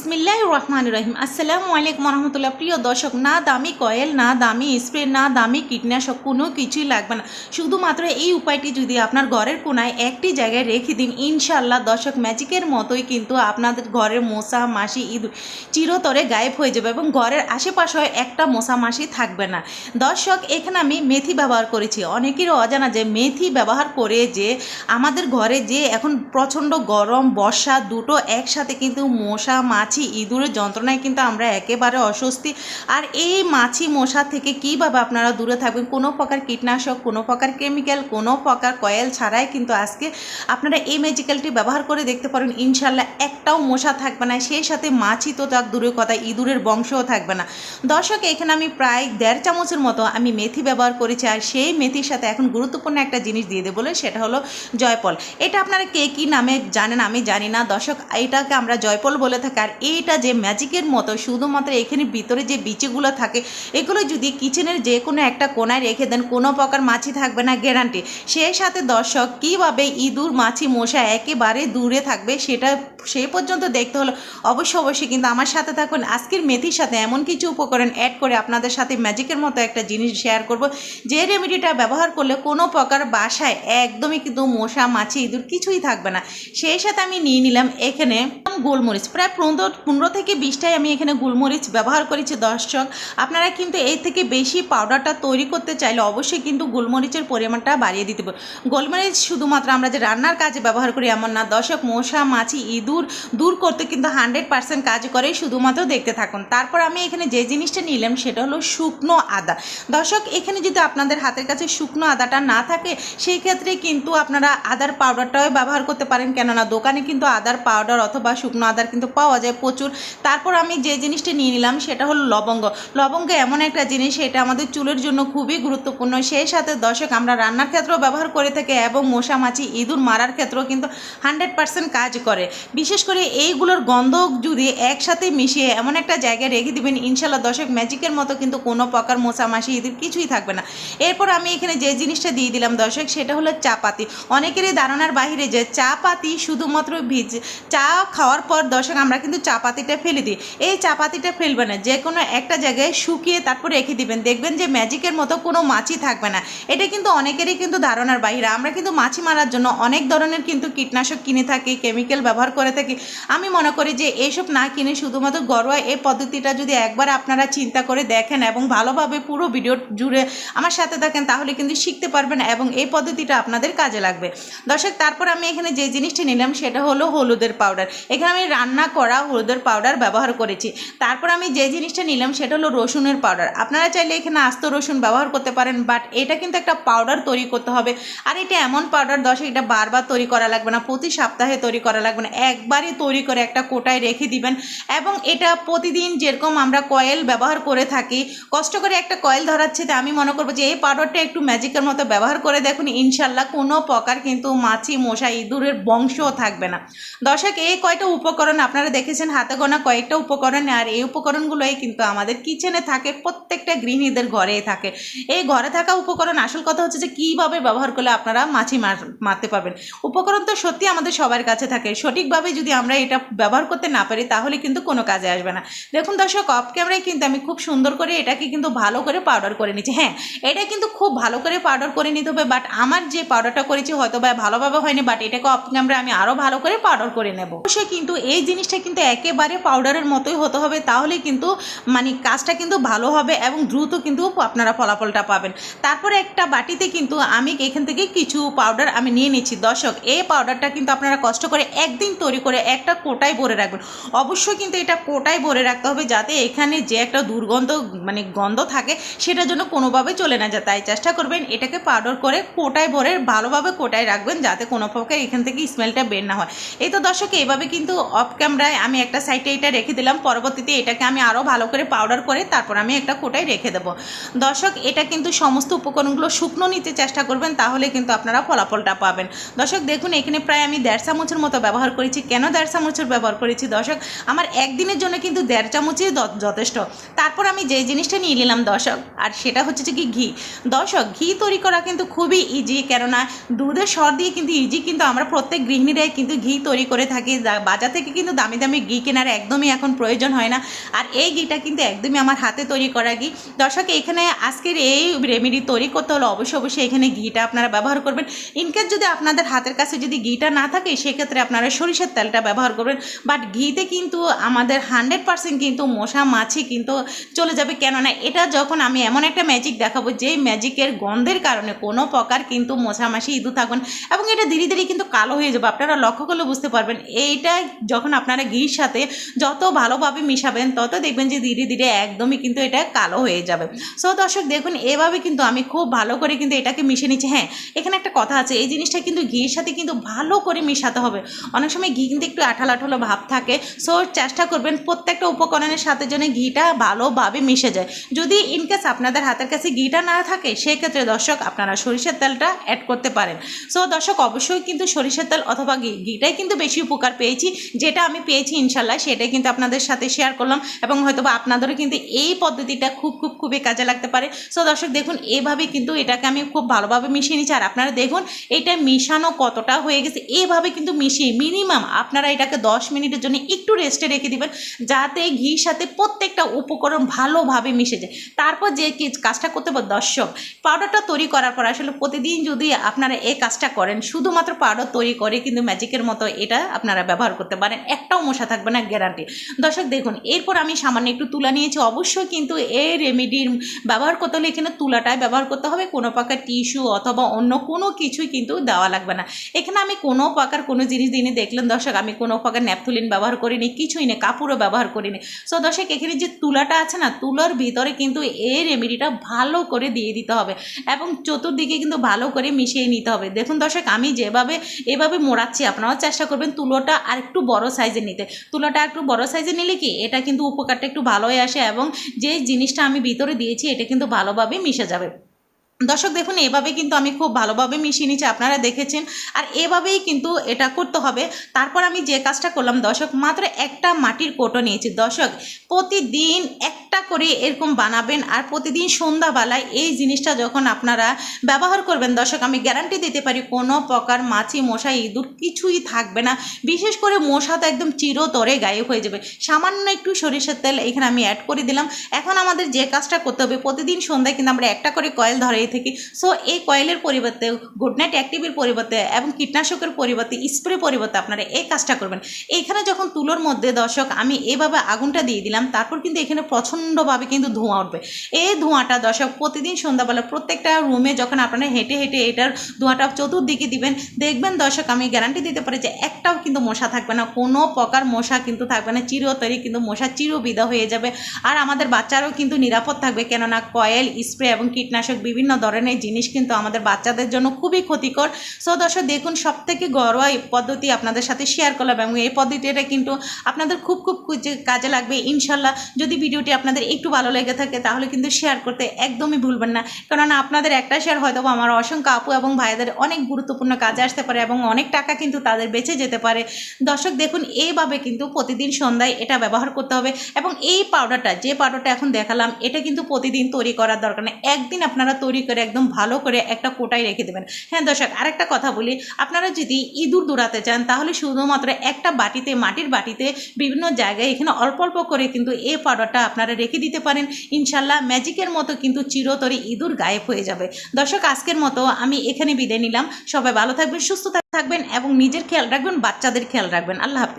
বিসমিল্লাহির রহমানির রহিম। আসসালামু আলাইকুম রহমতুল্লাহ। প্রিয় দর্শক, না দামি কয়েল, না দামি স্প্রে, না দামি কীটনাশক, কোনো কিছুই লাগবে না। শুধুমাত্র এই উপায়টি যদি আপনার ঘরের কোনায় একটি জায়গায় রেখে দিন, ইনশাল্লাহ দর্শক ম্যাজিকের মতোই কিন্তু আপনাদের ঘরের মশা মাছি ইঁদুর চিরতরে গায়েব হয়ে যাবে এবং ঘরের আশেপাশে একটা মশা মাছি থাকবে না। দর্শক, এখানে আমি মেথি ব্যবহার করেছি। অনেকেরও অজানা যে মেথি ব্যবহার করে যে আমাদের ঘরে যে এখন প্রচণ্ড গরম বর্ষা দুটো একসাথে কিন্তু মশা মাছি ইঁদুরের যন্ত্রণায় কিন্তু আমরা একেবারে অস্বস্তি। আর এই মাছি মশা থেকে কীভাবে আপনারা দূরে থাকবেন, কোনো প্রকার কীটনাশক, কোনো প্রকার কেমিক্যাল, কোনো প্রকার কয়েল ছাড়াই কিন্তু আজকে আপনারা এই ম্যাজিক্যালটি ব্যবহার করে দেখতে পারেন। ইনশাল্লাহ একটাও মশা থাকবে না, সেই সাথে মাছি তো যাক দূরের কথা, ইঁদুরের বংশও থাকবে না। দর্শক, এখানে আমি প্রায় 1.5 চামচের মতো আমি মেথি ব্যবহার করেছি। আর সেই মেথির সাথে এখন গুরুত্বপূর্ণ একটা জিনিস দিয়ে দেবো, সেটা হলো জয়ফল। এটা আপনারা কে কী নামে জানেন আমি জানি না দর্শক, এটাকে আমরা জয়ফল বলে থাকি। আর এইটা যে ম্যাজিকের মতো, শুধুমাত্র এখানে ভিতরে যে বীজগুলো থাকে এগুলো যদি কিচেনের যে কোনো একটা কোনায় রেখে দেন, কোনো প্রকার মাছি থাকবে না, গ্যারান্টি। সেই সাথে দর্শক, কীভাবে ইঁদুর মাছি মশা একেবারে দূরে থাকবে সেটা সেই পর্যন্ত দেখতে হলো অবশ্যই কিন্তু আমার সাথে থাকুন। আজকের মেথির সাথে এমন কিছু উপকরণ অ্যাড করে আপনাদের সাথে ম্যাজিকের মতো একটা জিনিস শেয়ার করব, যে রেমেডিটা ব্যবহার করলে কোনো প্রকার বাসায় একদমই কিন্তু মশা মাছি ইঁদুর কিছুই থাকবে না। সেই সাথে আমি নিয়ে নিলাম এখানে গোলমরিচ, প্রায় 15 থেকে 20টাই আমি এখানে গোলমরিচ ব্যবহার করেছি। দর্শক, আপনারা কিন্তু এই থেকে বেশি পাউডারটা তৈরি করতে চাইলে অবশ্যই কিন্তু গোলমরিচের পরিমাণটা বাড়িয়ে দিতে হবে। গোলমরিচ শুধুমাত্র আমরা যে রান্নার কাজে ব্যবহার করি এমন না দর্শক, মশা মাছি ইঁদুর দূর করতে কিন্তু 100% কাজ করে, শুধুমাত্র দেখতে থাকুন। তারপর আমি এখানে যে জিনিসটা নিলাম সেটা হলো শুকনো আদা। দর্শক, এখানে যদি আপনাদের হাতের কাছে শুকনো আদাটা না থাকে সেই ক্ষেত্রে কিন্তু আপনারা আদার পাউডারটাও ব্যবহার করতে পারেন, কেননা দোকানে কিন্তু আদার পাউডার অথবা শুকনো আদার কিন্তু পাওয়া যায় প্রচুর। তারপর আমি যে জিনিসটা নিয়ে নিলাম সেটা হলো লবঙ্গ। লবঙ্গ এমন একটা জিনিস, এটা আমাদের চুলের জন্য খুবই গুরুত্বপূর্ণ। সেই সাথে দর্শক, আমরা রান্নার ক্ষেত্রেও ব্যবহার করে থাকি এবং মশা মাছি ইঁদুর মারার ক্ষেত্রেও কিন্তু 100% কাজ করে। বিশেষ করে এইগুলোর গন্ধ যদি একসাথে মিশিয়ে এমন একটা জায়গায় রেখে দিবেন, ইনশাল্লাহ দর্শক ম্যাজিকের মতো কিন্তু কোনো প্রকার মশা মাছি ইঁদুর কিছুই থাকবে না। এরপর আমি এখানে যে জিনিসটা দিয়ে দিলাম দর্শক, সেটা হলো চা পাতি। অনেকেরই ধারণার বাইরে যে চা পাতি শুধুমাত্র চা খাওয়ার পর দর্শক আমরা কিন্তু চা পাতিটা ফেলে দিই। এই চা পাতিটা ফেলবে না, যে কোনো একটা জায়গায় শুকিয়ে তারপর রেখে দিবেন, দেখবেন যে ম্যাজিকের মতো কোনো মাছি থাকবে না। এটা কিন্তু অনেকেরই কিন্তু ধারণার বাইরে। আমরা কিন্তু মাছি মারার জন্য অনেক ধরনের কিন্তু কীটনাশক কিনে থাকি, কেমিক্যাল ব্যবহার করে থাকি। আমি মনে করি যে এইসব না কিনে শুধুমাত্র ঘরোয়া এই পদ্ধতিটা যদি একবার আপনারা চিন্তা করে দেখেন এবং ভালোভাবে পুরো ভিডিও জুড়ে আমার সাথে থাকেন, তাহলে কিন্তু শিখতে পারবেন এবং এই পদ্ধতিটা আপনাদের কাজে লাগবে। দর্শক, তারপর আমি এখানে যে জিনিসটা নিলাম সেটা হলো হলুদের পাউডার। এখানে আমি রান্না করা হলুদের পাউডার ব্যবহার করেছি। তারপর আমি যে জিনিসটা নিলাম সেটা হলো রসুনের পাউডার। আপনারা চাইলে এখানে আস্ত রসুন ব্যবহার করতে পারেন, বাট এটা কিন্তু একটা পাউডার তৈরি করতে হবে। আর এটা এমন পাউডার দর্শক, এটা বারবার তৈরি করা লাগবে না, প্রতি সপ্তাহে তৈরি করা লাগবে না, একবারই তৈরি করে একটা কোটায় রেখে দিবেন। এবং এটা প্রতিদিন যেরকম আমরা কয়েল ব্যবহার করে থাকি, কষ্ট করে একটা কয়েল ধরাচ্ছে, তো আমি মনে করবো যে এই পাউডারটা একটু ম্যাজিকের মতো ব্যবহার করে দেখুন, ইনশাল্লাহ কোনো প্রকার কিন্তু মাছি মশা ইঁদুরের বংশও থাকবে না। দর্শক, এই কয়টা উপকরণ আপনারা দেখেছেন, হাতে গোনা কয়েকটা উপকরণ, আর এই উপকরণগুলোই কিন্তু আমাদের কিচেনে থাকে, প্রত্যেকটা গৃহিণীদের ঘরেই থাকে। এই ঘরে থাকা উপকরণ, আসল কথা হচ্ছে যে কীভাবে ব্যবহার করলে আপনারা মাছি মারতে পারবেন। উপকরণ তো সত্যি আমাদের সবার কাছে থাকে, সঠিকভাবে যদি আমরা এটা ব্যবহার করতে না পারি তাহলে কিন্তু কোনো কাজে আসবে না। দেখুন দর্শক, অফ ক্যামেরায় কিন্তু আমি খুব সুন্দর করে এটাকে কিন্তু ভালো করে পাউডার করে নিচ্ছি। হ্যাঁ, এটা কিন্তু খুব ভালো করে পাউডার করে নিতে হবে, বাট আমার যে পাউডারটা করেছি হয়তো বা ভালোভাবে হয়নি, বাট এটাকে অফ ক্যামেরায় আমি আরও ভালো করে পাউডার করে নেব। অবশ্যই কিন্তু এই জিনিসটা কিন্তু একেবারে পাউডারের মতোই হতে হবে, তাহলে কিন্তু মানে কাজটা কিন্তু ভালো হবে এবং দ্রুত কিন্তু আপনারা ফলাফলটা পাবেন। তারপরে একটা বাটিতে কিন্তু আমি এখান থেকে কিছু পাউডার আমি নিয়ে নিচ্ছি। দর্শক, এই পাউডারটা কিন্তু আপনারা কষ্ট করে একদিন তৈরি করে একটা কোটায় ভরে রাখবেন। অবশ্যই কিন্তু এটা কোটায় ভরে রাখতে হবে, যাতে এখানে যে একটা দুর্গন্ধ মানে গন্ধ থাকে সেটার জন্য কোনোভাবে চলে না যায়। তাই চেষ্টা করবেন এটাকে পাউডার করে কোটায় ভরে ভালোভাবে কোটায় রাখবেন, যাতে কোনো প্রকার এখান থেকে স্মেলটা বের না হয়। এই তো দর্শক, এইভাবে কিন্তু অফ ক্যামেরায় আমি একটা সাইডে এটা রেখে দিলাম। পরবর্তীতে এটাকে আমি আরও ভালো করে পাউডার করে তারপর আমি একটা কোটায় রেখে দেবো। দর্শক, এটা কিন্তু সমস্ত উপকরণগুলো শুকনো নিতে চেষ্টা করবেন, তাহলে কিন্তু আপনারা ফলাফলটা পাবেন। দর্শক দেখুন, এখানে প্রায় আমি 1.5 চামচের মতো ব্যবহার করেছি। কেন 1.5 চামচের ব্যবহার করেছি দর্শক, আমার একদিনের জন্য কিন্তু 1.5 চামচই যথেষ্ট। তারপর আমি যে জিনিসটা নিয়ে নিলাম দর্শক, আর সেটা হচ্ছে যে কি ঘি। দর্শক, ঘি তৈরি করা কিন্তু খুবই ইজি, কেননা দুধের সর দিয়ে কিন্তু ইজি, কিন্তু আমরা প্রত্যেক গৃহিণীরাই কিন্তু ঘি তৈরি করে থাকি। বাজার থেকে কিন্তু দামি দামি ঘি কেনার একদমই এখন প্রয়োজন হয় না। আর এই ঘিটা কিন্তু একদমই আমার হাতে তৈরি করা ঘি। দর্শক এখানে আজকের এই রেমেডি তৈরি করতে হলে অবশ্যই এখানে ঘিটা আপনারা ব্যবহার করবেন। ইনকেস যদি আপনাদের হাতের কাছে যদি ঘিটা না থাকে সেক্ষেত্রে আপনারা সরিষার তেলটা ব্যবহার করবেন। বাট ঘিতে কিন্তু আমাদের 100% কিন্তু মশা মাছি কিন্তু চলে যাবে। কেননা এটা যখন আমি এমন একটা ম্যাজিক দেখাবো যে ম্যাজিকের গন্ধের কারণে কোনো প্রকার কিন্তু মশা মাছি ইঁদুর থাকবেন এবং এটা ধীরে ধীরে কিন্তু কালো হয়ে যাবে। আপনারা লক্ষ্য করলে বুঝতে পারবেন এইটা যখন আপনারা ঘির সাথে যত ভালোভাবে মিশাবেন তত দেখবেন যে ধীরে ধীরে একদমই কিন্তু এটা কালো হয়ে যাবে। সো দর্শক দেখুন এভাবে কিন্তু আমি খুব ভালো করে কিন্তু এটাকে মিশিয়ে নিচ্ছি। হ্যাঁ, এখানে একটা কথা আছে, এই জিনিসটা কিন্তু ঘির সাথে কিন্তু ভালো করে মিশাতে হবে। অনেক সময় ঘি কিন্তু একটু আঠালো আঠালো ভাব থাকে। সো চেষ্টা করবেন প্রত্যেকটা উপকরণের সাথে যেন ঘিটা ভালোভাবে মিশে যায়। যদি ইনকেস আপনাদের হাতের কাছে ঘিটা না থাকে সেক্ষেত্রে দর্শক আপনারা সরিষার তেলটা অ্যাড করতে পারেন। সো দর্শক অবশ্যই কিন্তু সরিষার তেল অথবা ঘিটাই কিন্তু বেশি উপকার পেয়েছি। যেটা আমি পেয়েছি ইনশাল্লাহ সেটাই কিন্তু আপনাদের সাথে শেয়ার করলাম এবং হয়তোবা আপনাদেরও কিন্তু এই পদ্ধতিটা খুবই কাজে লাগতে পারে। সো দর্শক দেখুন এইভাবে কিন্তু এটাকে আমি খুব ভালোভাবে মিশিয়ে নিচ্ছি। আর আপনারা দেখুন এটা মিশানো কতটা হয়ে গেছে। এইভাবে কিন্তু মিশিয়ে মিনিমাম আপনারা এটাকে 10 মিনিটের জন্য একটু রেস্টে রেখে দিবেন যাতে ঘির সাথে প্রত্যেকটা উপকরণ ভালোভাবে মিশে যায়। তারপর যে কাজটা করতে হবে দর্শক, পাউডারটা তৈরি করার পর আসলে প্রতিদিন যদি আপনারা এই কাজটা করেন শুধুমাত্র পাউডার তৈরি করে কিন্তু ম্যাজিকের মতো এটা আপনারা ব্যবহার করতে পারেন, একটাও মশা থাকবে না, গ্যারান্টি। দর্শক দেখুন এরপর আমি সামান্য একটু তুলা নিয়েছি। অবশ্যই কিন্তু এই রেমেডির ব্যবহার করতে হলে এখানে তুলাটাই ব্যবহার করতে হবে, কোনো প্রকার টিস্যু অথবা অন্য কোনো কিছুই কিন্তু দেওয়া লাগবে না। এখানে আমি কোনো প্রকার কোনো জিনিস দিনে দেখলেন দর্শক আমি কোনো প্রকার ন্যাপথলিন ব্যবহার করিনি, কিছুই নেই, কাপড়ও ব্যবহার করিনি। সো দর্শক এখানে যে তুলাটা আছে না, তুলার ভিতরে কিন্তু এই রেমেডিটা ভালো করে দিয়ে দিতে হবে এবং চতুর্দিকে কিন্তু ভালো করে মিশিয়ে নিতে হবে। দেখুন দর্শক আমি যেভাবে এভাবে মোড়াচ্ছি আপনারাও চেষ্টা করবেন তুলোটা আর একটু বড় সাইজে নিতে। তুলোটা একটু বড় সাইজে নিলে কি এটা কিন্তু উপকারটা একটু ভালোই আসে এবং যে জিনিসটা আমি ভিতরে দিয়েছি এটা কিন্তু ভালোভাবে মিশে যাবে। দর্শক দেখুন এভাবে কিন্তু আমি খুব ভালোভাবে মিশিয়ে নিচ্ছি, আপনারা দেখেছেন। আর এভাবেই কিন্তু এটা করতে হবে। তারপর আমি যে কাজটা করলাম দর্শক, মাত্র একটা মাটির কৌটো নিয়েছি। দর্শক প্রতিদিন একটা করে এরকম বানাবেন আর প্রতিদিন সন্ধ্যাবেলায় এই জিনিসটা যখন আপনারা ব্যবহার করবেন দর্শক আমি গ্যারান্টি দিতে পারি কোনো প্রকার মাছি মশা ইঁদুর কিছুই থাকবে না। বিশেষ করে মশা তো একদম চিরতরে গায়েব হয়ে যাবে। সামান্য একটু সরিষার তেল এখানে আমি অ্যাড করে দিলাম। এখন আমাদের যে কাজটা করতে হবে প্রতিদিন সন্ধ্যায় কিন্তু আমরা একটা করে কয়েল ধরে থাকি। সো এই কয়েলের পরিবর্তে গুড নাইট অ্যাক্টিভের পরিবর্তে এবং কীটনাশকের পরিবর্তে স্প্রে পরিবর্তে আপনারা এই কাজটা করবেন। এইখানে যখন তুলোর মধ্যে দর্শক আমি এভাবে আগুনটা দিয়ে দিলাম তারপর কিন্তু এখানে প্রচণ্ডভাবে কিন্তু ধোঁয়া উঠবে। এই ধোঁয়াটা দর্শক প্রতিদিন সন্ধ্যাবেলা প্রত্যেকটা রুমে যখন আপনারা হেঁটে হেঁটে এটার ধোঁয়াটা চতুর্দিকে দিবেন দেখবেন দর্শক আমি গ্যারান্টি দিতে পারি যে একটাও কিন্তু মশা থাকবে না, কোনো প্রকার মশা কিন্তু থাকবে না, চিরতরে কিন্তু মশা চিরবিদা হয়ে যাবে। আর আমাদের বাচ্চারাও কিন্তু নিরাপদ থাকবে, কেননা কয়েল স্প্রে এবং কীটনাশক বিভিন্ন ধরনের জিনিস কিন্তু আমাদের বাচ্চাদের জন্য খুবই ক্ষতিকর। সো দর্শক দেখুন সবথেকে ঘরোয়া পদ্ধতি আপনাদের সাথে শেয়ার করলাম এবং এই পদ্ধতিটা কিন্তু আপনাদের খুব কাজে লাগবে ইনশাল্লাহ। যদি ভিডিওটি আপনাদের একটু ভালো লেগে থাকে তাহলে কিন্তু শেয়ার করতে একদমই ভুলবেন না, কেননা আপনাদের একটা শেয়ার হয়তো আমার অসংখ্য আপু এবং ভাইদের অনেক গুরুত্বপূর্ণ কাজে আসতে পারে এবং অনেক টাকা কিন্তু তাদের বেঁচে যেতে পারে। দর্শক দেখুন এইভাবে কিন্তু প্রতিদিন সন্ধ্যায় এটা ব্যবহার করতে হবে এবং এই পাউডারটা যে পাউডারটা এখন দেখালাম এটা কিন্তু প্রতিদিন তৈরি করার দরকার নেই, একদিন আপনারা তৈরি করে একদম ভালো করে একটা কোটায় রেখে দেবেন। হ্যাঁ দর্শক আরেকটা কথা বলি, আপনারা যদি ইঁদুর দৌড়াতে চান তাহলে শুধুমাত্র একটা বাটিতে মাটির বাটিতে বিভিন্ন জায়গায় এখানে অল্প অল্প করে কিন্তু এই পাউডারটা আপনারা রেখে দিতে পারেন। ইনশাল্লাহ ম্যাজিকের মতো কিন্তু চিরতরে ইঁদুর গায়েব হয়ে যাবে। দর্শক আজকের মতো আমি এখানে বিদায় নিলাম। সবাই ভালো থাকবেন, সুস্থ থাকবেন এবং নিজের খেয়াল রাখবেন, বাচ্চাদের খেয়াল রাখবেন। আল্লাহ হাফেজ।